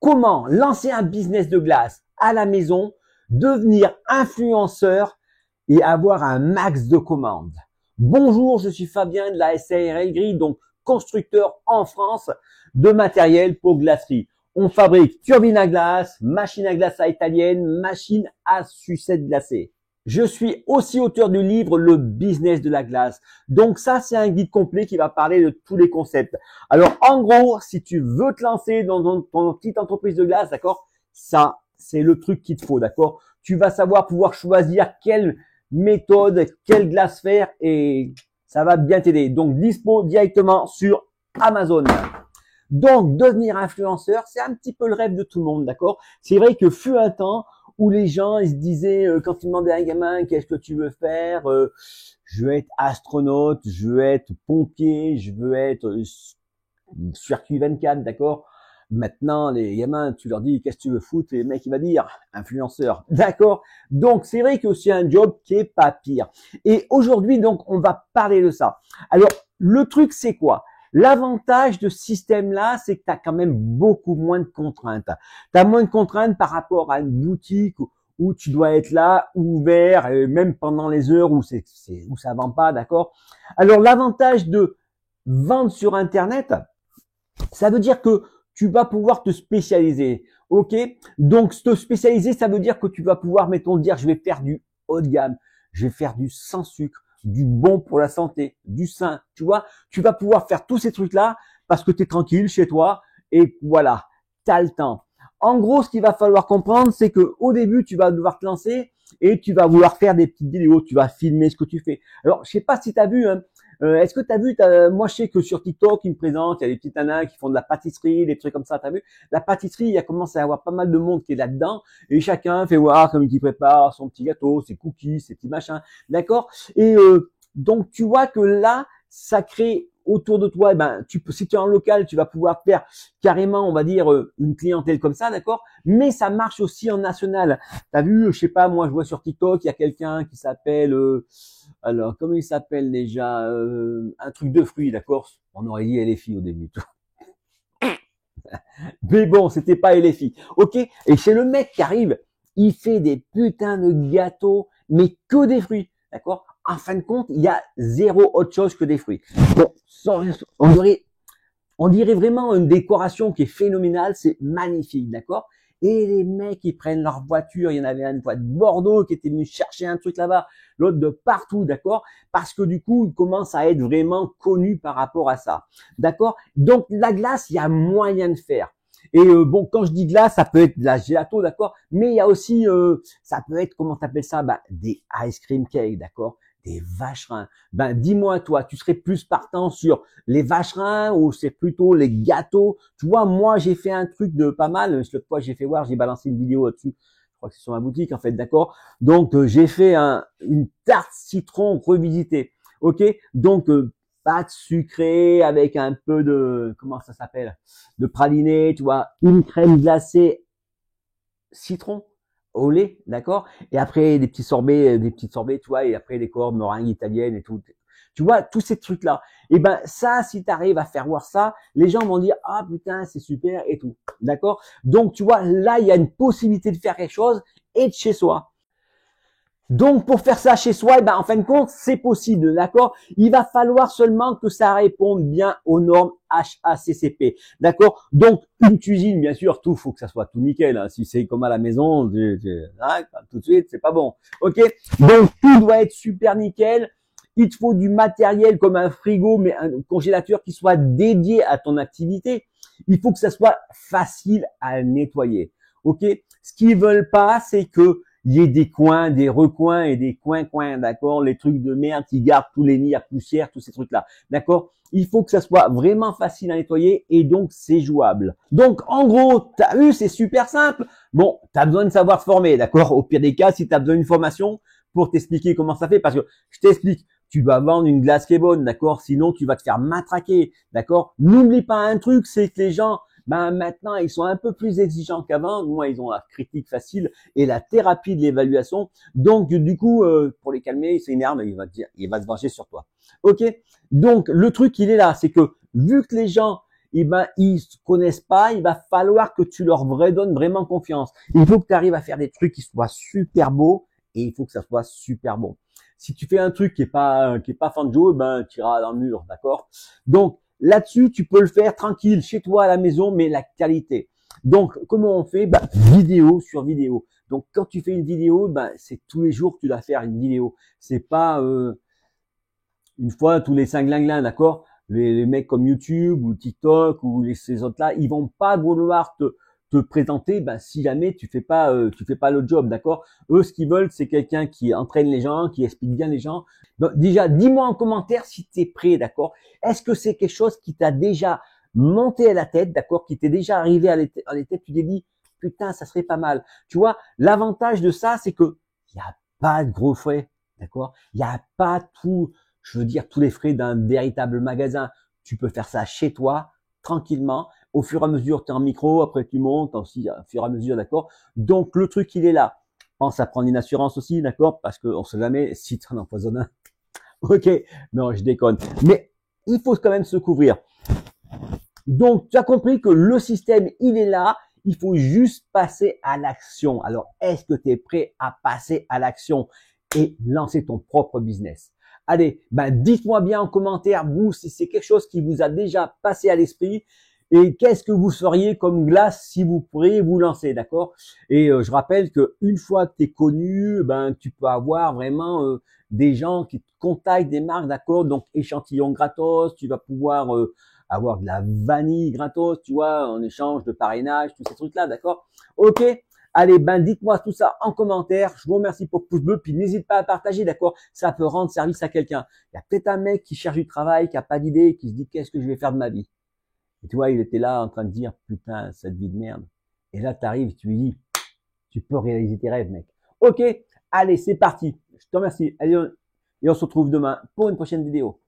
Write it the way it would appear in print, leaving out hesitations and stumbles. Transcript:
comment lancer un business de glace à la maison, devenir influenceur et avoir un max de commandes. Bonjour, je suis Fabien de la SARL Grille, donc constructeur en France de matériel pour glacerie. On fabrique turbine à glace, machine à glace à italienne, machine à sucette glacée. Je suis aussi auteur du livre Le business de la glace. Donc ça, c'est un guide complet qui va parler de tous les concepts. Alors en gros, si tu veux te lancer dans ton petite entreprise de glace, d'accord, ça, c'est le truc qu'il te faut, d'accord. Tu vas savoir pouvoir choisir quelle méthode, quelle glace faire et ça va bien t'aider. Donc dispo directement sur Amazon. Donc devenir influenceur, c'est un petit peu le rêve de tout le monde, d'accord. C'est vrai que fut un temps où les gens ils se disaient quand ils demandaient à un gamin qu'est-ce que tu veux faire, je veux être astronaute, je veux être pompier, je veux être circuit 24, d'accord. Maintenant les gamins tu leur dis qu'est-ce que tu veux foutre et le mec il va dire influenceur, d'accord. Donc c'est vrai que c'est un job qui est pas pire. Et aujourd'hui donc on va parler de ça. Alors le truc c'est quoi? L'avantage de ce système-là, c'est que tu as quand même beaucoup moins de contraintes. Tu as moins de contraintes par rapport à une boutique où tu dois être là, ouvert, et même pendant les heures où ça vend pas, d'accord? Alors, l'avantage de vendre sur Internet, ça veut dire que tu vas pouvoir te spécialiser, ok? Donc, te spécialiser, ça veut dire que tu vas pouvoir, mettons, dire, je vais faire du haut de gamme, je vais faire du sans sucre, du bon pour la santé, du sain, tu vois, tu vas pouvoir faire tous ces trucs-là parce que tu es tranquille chez toi et voilà, tu as le temps. En gros, ce qu'il va falloir comprendre, c'est que au début, tu vas devoir te lancer et tu vas vouloir faire des petites vidéos, tu vas filmer ce que tu fais. Alors, je sais pas si tu as vu, hein, est-ce que tu as vu, moi je sais que sur TikTok, ils me présentent, il y a des petites nanas qui font de la pâtisserie, des trucs comme ça, tu as vu? La pâtisserie, il y a commencé à avoir pas mal de monde qui est là-dedans et chacun fait voir comme il prépare son petit gâteau, ses cookies, ses petits machins, d'accord? Et donc tu vois que là, ça crée autour de toi, si tu es en local, tu vas pouvoir faire carrément, on va dire, une clientèle comme ça, d'accord? Mais ça marche aussi en national. T'as vu, je sais pas, moi je vois sur TikTok, il y a quelqu'un qui s'appelle, alors comment il s'appelle déjà, un truc de fruits, d'accord? On aurait dit LFI au début. Mais bon, c'était pas LFI, ok? Et c'est le mec qui arrive, il fait des putains de gâteaux, mais que des fruits, d'accord? En fin de compte, il y a zéro autre chose que des fruits. Bon, on dirait vraiment une décoration qui est phénoménale, c'est magnifique, d'accord? Et les mecs, ils prennent leur voiture, il y en avait une fois de Bordeaux qui était venu chercher un truc là-bas, l'autre de partout, d'accord? Parce que du coup, ils commencent à être vraiment connus par rapport à ça, d'accord? Donc, la glace, il y a moyen de faire. Et bon, quand je dis glace, ça peut être de la gelato, d'accord? Mais il y a aussi, ça peut être, comment t'appelles ça? Des ice cream cakes, d'accord? Des vacherins. Dis-moi toi, tu serais plus partant sur les vacherins ou c'est plutôt les gâteaux? Tu vois, moi, j'ai fait un truc de pas mal. L'autre fois, j'ai fait voir, j'ai balancé une vidéo là-dessus. Je crois que c'est sur ma boutique, en fait, d'accord? Donc, j'ai fait une tarte citron revisitée. Ok? Donc, pâte sucrée avec un peu de, comment ça s'appelle? De praliné, tu vois, une crème glacée citron au lait, d'accord? Et après des petits sorbets, tu vois, et après des cordes meringues italiennes et tout. Tu vois, tous ces trucs-là. Et ça, si tu arrives à faire voir ça, les gens vont dire, ah putain, c'est super et tout. D'accord? Donc, tu vois, là, il y a une possibilité de faire quelque chose et de chez soi. Donc, pour faire ça chez soi, en fin de compte, c'est possible, d'accord? Il va falloir seulement que ça réponde bien aux normes HACCP, d'accord? Donc, une cuisine, bien sûr, tout, faut que ça soit tout nickel, hein. Si c'est comme à la maison, tout de suite, c'est pas bon, ok? Donc, tout doit être super nickel. Il te faut du matériel comme un frigo, mais un congélateur qui soit dédié à ton activité. Il faut que ça soit facile à nettoyer, ok? Ce qu'ils veulent pas, c'est que il y ait des coins, des recoins et des coins, d'accord? Les trucs de merde qui gardent tous les nids à poussière, tous ces trucs-là, d'accord? Il faut que ça soit vraiment facile à nettoyer et donc c'est jouable. Donc en gros, t'as vu, c'est super simple. Bon, t'as besoin de savoir former, d'accord? Au pire des cas, si t'as besoin d'une formation pour t'expliquer comment ça fait, parce que je t'explique, tu vas vendre une glace qui est bonne, d'accord? Sinon, tu vas te faire matraquer, d'accord? N'oublie pas un truc, c'est que les gens maintenant, ils sont un peu plus exigeants qu'avant. Moi, ils ont la critique facile et la thérapie de l'évaluation. Donc, du coup, pour les calmer, il s'énerve, il va te dire, il va se venger sur toi. Ok? Donc, le truc, il est là, c'est que vu que les gens, eh ben, ils se connaissent pas, il va falloir que tu leur redonnes vraiment confiance. Il faut que tu arrives à faire des trucs qui soient super beaux et il faut que ça soit super bon. Si tu fais un truc qui est pas fanjo, ben, tu iras dans le mur, d'accord? Donc, là-dessus, tu peux le faire tranquille, chez toi, à la maison, mais la qualité. Donc, comment on fait? Ben, vidéo sur vidéo. Donc, quand tu fais une vidéo, ben, c'est tous les jours que tu dois faire une vidéo. C'est pas une fois tous les 5 linglins, d'accord? Les mecs comme YouTube ou TikTok ou ces autres-là, ils vont pas vouloir te présenter, ben, si jamais tu fais pas le job, d'accord? Eux, ce qu'ils veulent, c'est quelqu'un qui entraîne les gens, qui explique bien les gens. Donc, déjà, dis-moi en commentaire si tu es prêt, d'accord? Est-ce que c'est quelque chose qui t'a déjà monté à la tête, d'accord? Qui t'est déjà arrivé à la tête, tu t'es dit, putain, ça serait pas mal. Tu vois, l'avantage de ça, c'est que il y a pas de gros frais, d'accord? Il y a pas tout, je veux dire, tous les frais d'un véritable magasin. Tu peux faire ça chez toi, tranquillement. Au fur et à mesure, tu es en micro, après tu montes aussi, au fur et à mesure, d'accord? Donc, le truc, il est là. Pense à prendre une assurance aussi, d'accord? Parce qu'on sait jamais si tu en empoisonnes un. Ok, non, je déconne. Mais il faut quand même se couvrir. Donc, tu as compris que le système, il est là. Il faut juste passer à l'action. Alors, est-ce que tu es prêt à passer à l'action et lancer ton propre business? Allez, ben dites-moi bien en commentaire, vous, si c'est quelque chose qui vous a déjà passé à l'esprit et qu'est-ce que vous feriez comme glace si vous pourriez vous lancer, d'accord? Et je rappelle que une fois que tu es connu, ben tu peux avoir vraiment des gens qui te contactent, des marques, d'accord? Donc échantillon gratos, tu vas pouvoir avoir de la vanille gratos, tu vois, en échange de parrainage, tous ces trucs-là, d'accord? Ok? Allez, ben dites-moi tout ça en commentaire. Je vous remercie pour le pouce bleu, puis n'hésite pas à partager, d'accord? Ça peut rendre service à quelqu'un. Il y a peut-être un mec qui cherche du travail, qui a pas d'idée, qui se dit qu'est-ce que je vais faire de ma vie. Et tu vois, il était là en train de dire putain, cette vie de merde. Et là, tu arrives, tu lui dis, tu peux réaliser tes rêves, mec. Ok, allez, c'est parti. Je te remercie. Allez, et on se retrouve demain pour une prochaine vidéo.